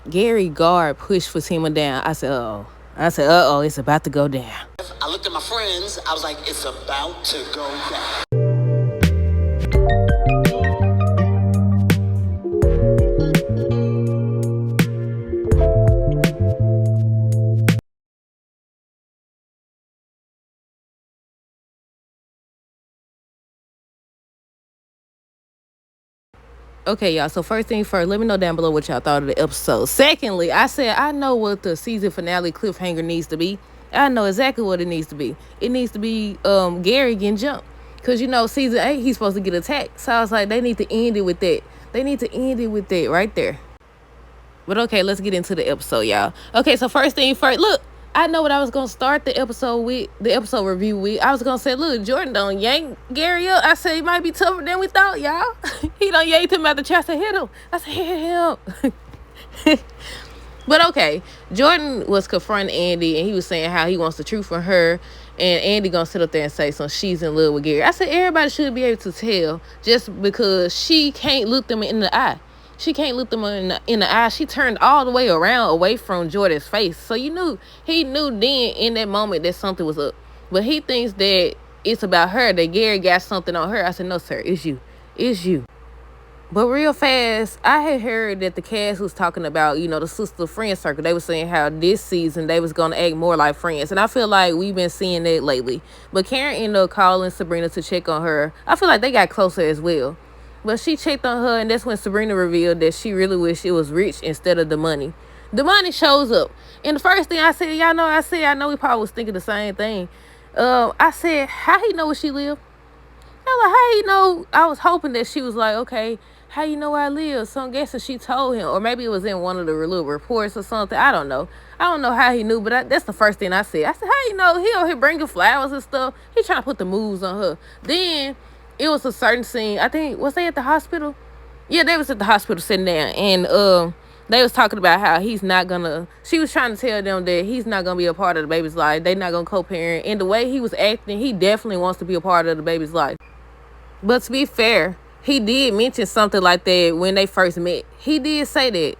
Gary guard pushed Fatima down. I said, uh-oh, it's about to go down. I looked at my friends. I was like, it's about to go down. Okay, y'all. So first thing first, let me know down below what y'all thought of the episode. Secondly, I said I know what the season finale cliffhanger needs to be. I know exactly what it needs to be. It needs to be Gary getting jumped. Cause season 8 he's supposed to get attacked. So I was like, they need to end it with that. They need to end it with that right there. But okay, let's get into the episode, y'all. Okay, so first thing first, look, I know what I was gonna start the episode review with. I was gonna say, look, Jordan don't yank Gary up. I said he might be tougher than we thought, y'all. He don't yanked him out the chest. I said, hit him. I said, hit him. But okay, Jordan was confronting Andy, and he was saying how he wants the truth from her, and Andy gonna sit up there and say, so she's in love with Gary. I said, everybody should be able to tell just because she can't look them in the eye. She can't look them in the eye. She turned all the way around away from Jordan's face. So he knew then in that moment that something was up. But he thinks that it's about her, that Gary got something on her. I said, no, sir, it's you. It's you. But real fast, I had heard that the cast was talking about, the sister friend circle. They were saying how this season they was going to act more like friends. And I feel like we've been seeing that lately. But Karen ended up calling Sabrina to check on her. I feel like they got closer as well. But she checked on her, and that's when Sabrina revealed that she really wished it was Rich instead of the money. The money shows up. And the first thing I said, I know we probably was thinking the same thing. I said, how he know where she live? I was like, how he know? I was hoping that she was like, okay, how you know where I live? So I'm guessing she told him. Or maybe it was in one of the little reports or something. I don't know. I don't know how he knew, but that's the first thing I said. I said, how you know? He over here bringing flowers and stuff. He trying to put the moves on her. Then it was a certain scene. I think, was they at the hospital? Yeah, they was at the hospital sitting there. And they was talking about how he's not gonna, she was trying to tell them that he's not gonna be a part of the baby's life. They not gonna co-parent. And the way he was acting, he definitely wants to be a part of the baby's life. But to be fair, he did mention something like that when they first met. He did say that.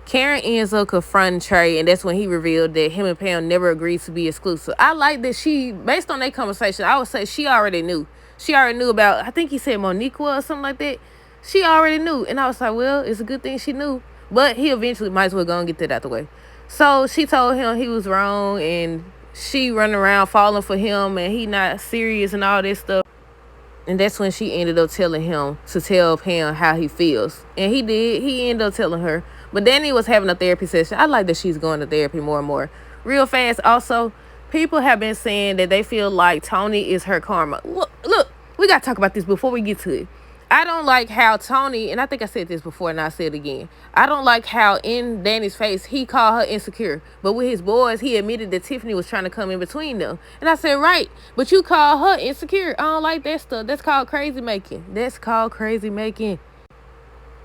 Karen ends up confronting Trey, and that's when he revealed that him and Pam never agreed to be exclusive. I like that she, based on their conversation, I would say she already knew. She already knew about, I think he said Monique or something like that. She already knew. And I was like, well, it's a good thing she knew. But he eventually might as well go and get that out the way. So she told him he was wrong, and she running around falling for him, and he not serious and all this stuff. And that's when she ended up telling him to tell Pam how he feels. And he did. He ended up telling her. But then he was having a therapy session. I like that she's going to therapy more and more. Real fast, also, people have been saying that they feel like Tony is her karma. Look, we got to talk about this before we get to it. I don't like how Tony, and I think I said this before and I'll say it again. I don't like how in Danny's face, he called her insecure. But with his boys, he admitted that Tiffany was trying to come in between them. And I said, right, but you call her insecure. I don't like that stuff. That's called crazy making.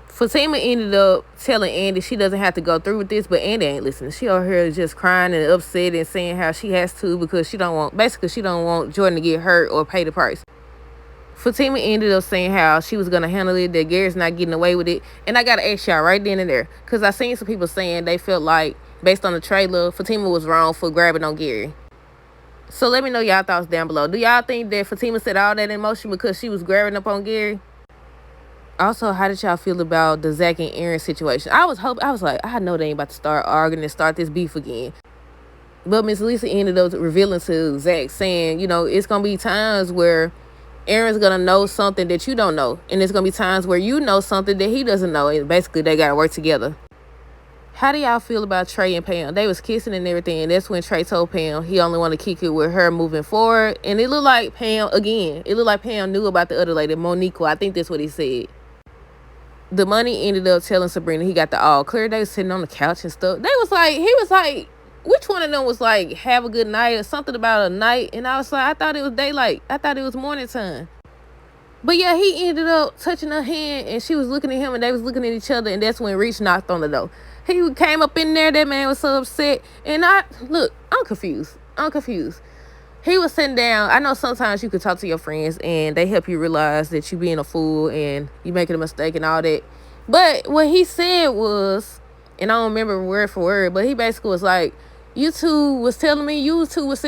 Fatima ended up telling Andy she doesn't have to go through with this, but Andy ain't listening. She over here just crying and upset and saying how she has to because she don't want Jordan to get hurt or pay the price. Fatima ended up saying how she was going to handle it, that Gary's not getting away with it. And I got to ask y'all right then and there, because I seen some people saying they felt like, based on the trailer, Fatima was wrong for grabbing on Gary. So let me know y'all thoughts down below. Do y'all think that Fatima said all that in motion because she was grabbing up on Gary? Also, how did y'all feel about the Zach and Aaron situation? I was like, I know they ain't about to start arguing and start this beef again. But Miss Lisa ended up revealing to Zach, saying, it's going to be times where Aaron's going to know something that you don't know. And there's going to be times where you know something that he doesn't know. And basically, they got to work together. How do y'all feel about Trey and Pam? They was kissing and everything. And that's when Trey told Pam he only want to kick it with her moving forward. And it looked like Pam knew about the other lady, Monique. I think that's what he said. The money ended up telling Sabrina he got the all clear. They was sitting on the couch and stuff. He was like, which one of them was like, have a good night or something about a night? And I was like, I thought it was daylight. I thought it was morning time. But yeah, he ended up touching her hand and she was looking at him and they was looking at each other. And that's when Reach knocked on the door. He came up in there. That man was so upset. And I'm confused. He was sitting down. I know sometimes you could talk to your friends and they help you realize that you being a fool and you making a mistake and all that. But what he said was, and I don't remember word for word, but he basically was like, you two was sitting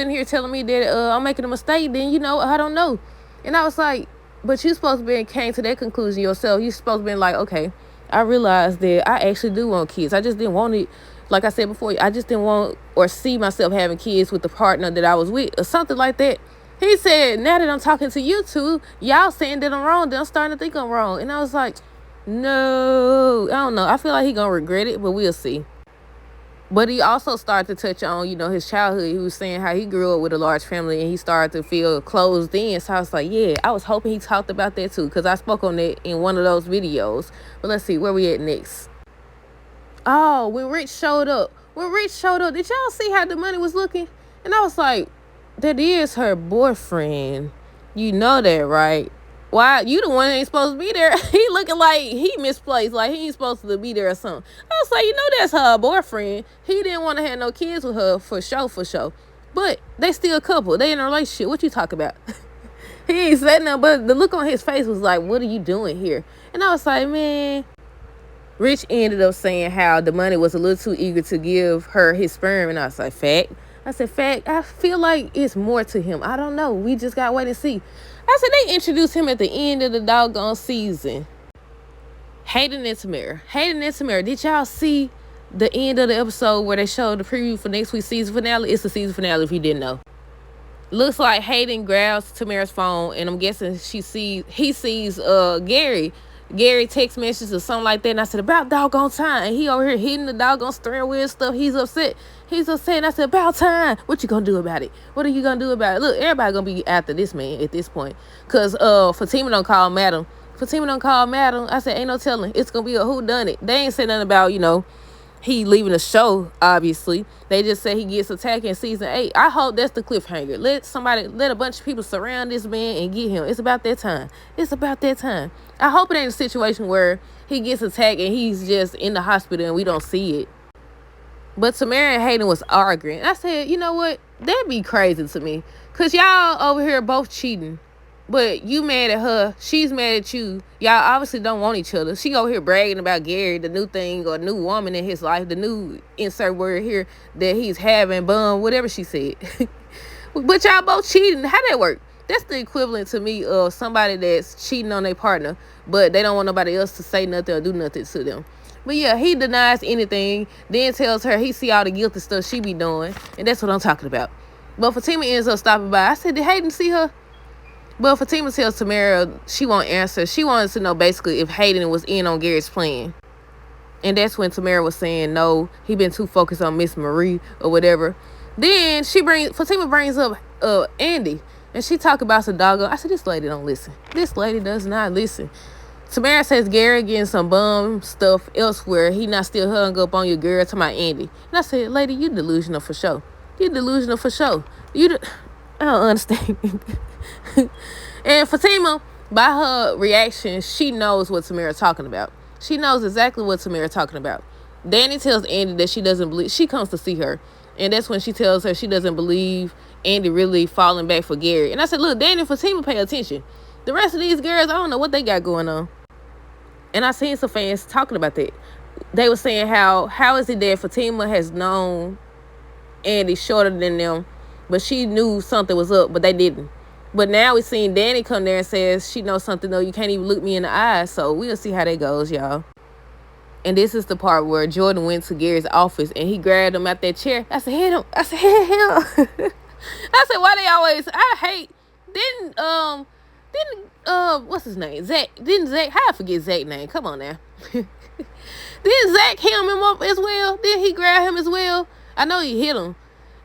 here telling me that I'm making a mistake, then, I don't know. And I was like, but you supposed to be came to that conclusion yourself. You supposed to be like, okay, I realized that I actually do want kids. I just didn't want it. Like I said before, I just didn't want or see myself having kids with the partner that I was with or something like that. He said, now that I'm talking to you two, y'all saying that I'm wrong, then I'm starting to think I'm wrong. And I was like, no, I don't know. I feel like he gonna regret it, but we'll see. But he also started to touch on, his childhood. He was saying how he grew up with a large family and he started to feel closed in. So I was like, yeah, I was hoping he talked about that too, because I spoke on that in one of those videos. But let's see, where we at next? Oh, when Rich showed up. Did y'all see how the money was looking? And I was like, that is her boyfriend. You know that, right? Why? You the one that ain't supposed to be there. He looking like he misplaced, like he ain't supposed to be there or something. I was like, that's her boyfriend. He didn't want to have no kids with her for sure. But they still a couple. They in a relationship. What you talk about? He ain't said nothing, but the look on his face was like, what are you doing here? And I was like, man. Rich ended up saying how the money was a little too eager to give her his sperm. And I was like, fact? I said, fact, I feel like it's more to him. I don't know. We just got to wait and see. I said, they introduced him at the end of the doggone season. Hayden and Tamara. Did y'all see the end of the episode where they showed the preview for next week's season finale? It's the season finale if you didn't know. Looks like Hayden grabs Tamara's phone, and I'm guessing he sees Gary text messages or something like that. And I said, about doggone time. And he over here hitting the doggone steering wheel stuff. He's upset. And I said, about time. What you gonna do about it? What are you gonna do about it? Look, everybody gonna be after this man at this point. Because Fatima don't call Madam. I said, ain't no telling. It's gonna be a whodunit. They ain't said nothing about, he leaving the show, obviously. They just say he gets attacked in season 8. I hope that's the cliffhanger. Let a bunch of people surround this man and get him. It's about that time. I hope it ain't a situation where he gets attacked and he's just in the hospital and we don't see it. But Tamara and Hayden was arguing. I said, you know what? That'd be crazy to me. Because y'all over here both cheating. But you mad at her. She's mad at you. Y'all obviously don't want each other. She over here bragging about Gary, the new thing or new woman in his life, the new insert word here that he's having, whatever she said. But y'all both cheating. How that work? That's the equivalent to me of somebody that's cheating on their partner, but they don't want nobody else to say nothing or do nothing to them. But yeah, he denies anything, then tells her he see all the guilty stuff she be doing, and that's what I'm talking about. But Fatima ends up stopping by. I said, did Hayden see her? But Fatima tells Tamara she won't answer. She wanted to know basically if Hayden was in on Gary's plan. And that's when Tamara was saying, no, he been too focused on Miss Marie or whatever. Then Fatima brings up Andy. And she talk about some doggone. I said, this lady don't listen. This lady does not listen. Tamara says Gary getting some bum stuff elsewhere. He not still hung up on your girl to my Andy. And I said, lady, you delusional for sure. I don't understand. And Fatima, by her reaction, she knows what Tamara talking about. She knows exactly what Tamara talking about. Danny tells Andy that she doesn't believe. She comes to see her. And that's when she tells her she doesn't believe Andy really falling back for Gary. And I said, look, Danny and Fatima, pay attention. The rest of these girls, I don't know what they got going on. And I seen some fans talking about that. They were saying how is it that Fatima has known Andy shorter than them, but she knew something was up, but they didn't. But now we seen Danny come there and says she knows something, though. You can't even look me in the eyes. So we'll see how that goes, y'all. And this is the part where Jordan went to Gary's office and he grabbed him out that chair. I said, hit him. I said, why they always, what's his name? Zach. How I forget Zach's name? Come on now. Didn't Zach hem him up as well? Didn't he grab him as well? I know he hit him.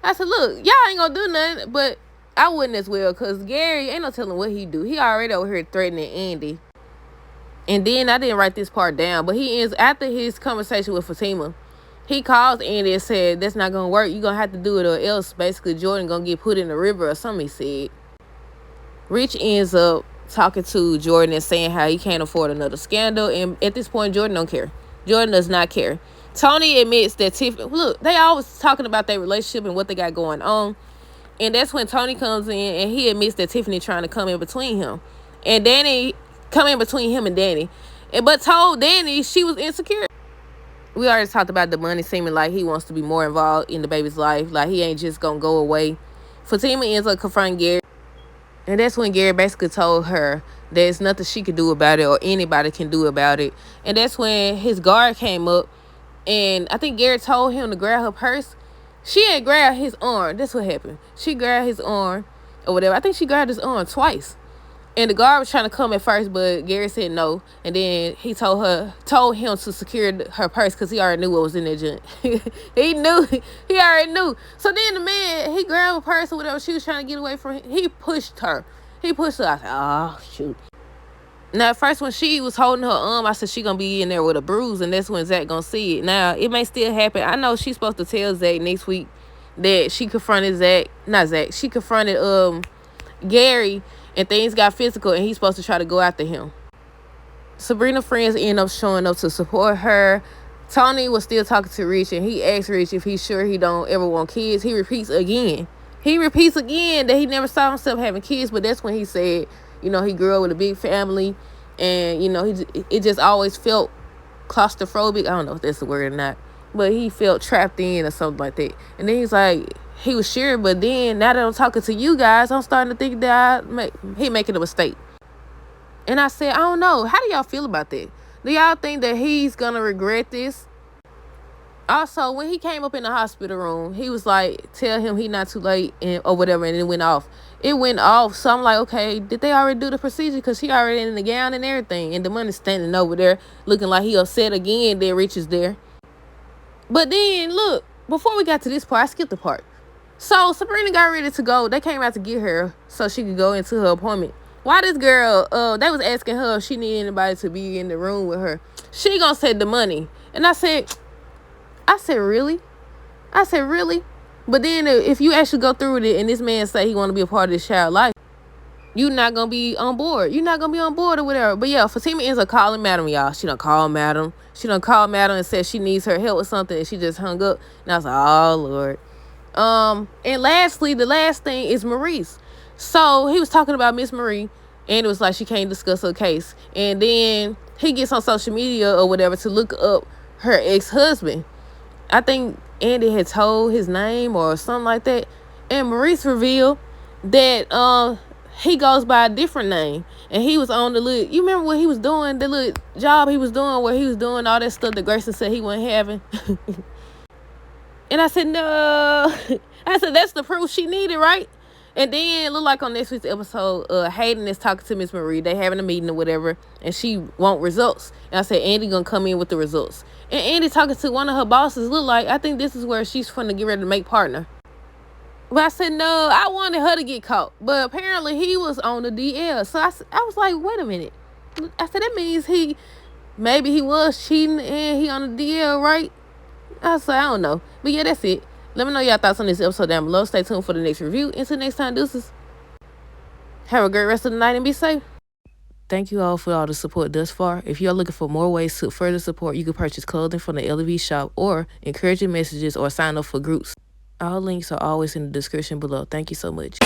I said, look, y'all ain't gonna do nothing, but I wouldn't as well, because Gary ain't no telling what he do. He already over here threatening Andy. And then I didn't write this part down, but he ends, after his conversation with Fatima, he calls Andy and said, that's not going to work. You're going to have to do it or else basically Jordan going to get put in the river or something, he said. Rich ends up talking to Jordan and saying how he can't afford another scandal. And at this point, Jordan don't care. Jordan does not care. Tony admits that Tiffany, look, they always talking about their relationship and what they got going on. And that's when Tony comes in and he admits that Tiffany trying to come in between him. And Danny come in between him and Danny. But told Danny she was insecure. we already talked about the money seeming like he wants to be more involved in the baby's life. Like, he ain't just gonna go away. Fatima ends up confronting Gary. And that's when Gary basically told her there's nothing she could do about it or anybody can do about it. And that's when his guard came up. And I think Gary told him to grab her purse. She had grabbed his arm. That's what happened. She grabbed his arm or whatever. I think she grabbed his arm twice. And the guard was trying to come at first, but Gary said no. And then he told him to secure her purse because he already knew what was in that junk. He knew. He already knew. So then the man, he grabbed her purse or whatever she was trying to get away from him. He pushed her. I said, oh, shoot. Now, at first, when she was holding her arm, I said she gonna be in there with a bruise, and that's when Zach gonna see it. Now, it may still happen. I know she's supposed to tell Zach next week that she confronted she confronted Gary, and things got physical, and he's supposed to try to go after him. Sabrina's friends end up showing up to support her. Tony was still talking to Rich, and he asked Rich if he's sure he don't ever want kids. He repeats again that he never saw himself having kids, but that's when he said, you know, he grew up with a big family, and, you know, it just always felt claustrophobic. I don't know if that's the word or not, but he felt trapped in or something like that. And then he's like, he was sure, but then now that I'm talking to you guys, I'm starting to think that he making a mistake. And I said, I don't know. How do y'all feel about that? Do y'all think that he's going to regret this? Also, when he came up in the hospital room, he was like, tell him he not too late or whatever, and it went off. So I'm like, okay, did they already do the procedure? Because he already in the gown and everything, and the money's standing over there looking like he upset again that Rich is there. But then, look, before we got to this part, I skipped the part. So Sabrina got ready to go. They came out to get her so she could go into her appointment. Why this girl, they was asking her if she needed anybody to be in the room with her. She gonna say the money. And I said, really? But then if you actually go through with it and this man say he want to be a part of this child's life, you're not going to be on board. Or whatever. But yeah, Fatima ends up calling Madam, y'all. She done called Madam and said she needs her help with something, and she just hung up. And I was like, oh, Lord. And lastly, the last thing is Maurice. So he was talking about Miss Marie, and it was like she can't discuss her case. And then he gets on social media or whatever to look up her ex-husband. I think Andy had told his name or something like that. And Maurice revealed that he goes by a different name. And he was on the little, you remember what he was doing, the little job he was doing where he was doing all that stuff that Grayson said he wasn't having. And I said, no. I said, that's the proof she needed, right? And then it looked like on next week's episode, Hayden is talking to Miss Marie. They having a meeting or whatever, and she want results. And I said, Andy gonna come in with the results. And Andy talking to one of her bosses look like, I think this is where she's going to get ready to make partner. But I said, no, I wanted her to get caught. But apparently he was on the DL. So I was like, wait a minute. I said, that means maybe he was cheating and he on the DL, right? I said, I don't know. But yeah, that's it. Let me know y'all thoughts on this episode down below. Stay tuned for the next review. Until next time, deuces. Have a great rest of the night and be safe. Thank you all for all the support thus far. If you are looking for more ways to further support, you can purchase clothing from the LV shop or encouraging messages or sign up for groups. All links are always in the description below. Thank you so much.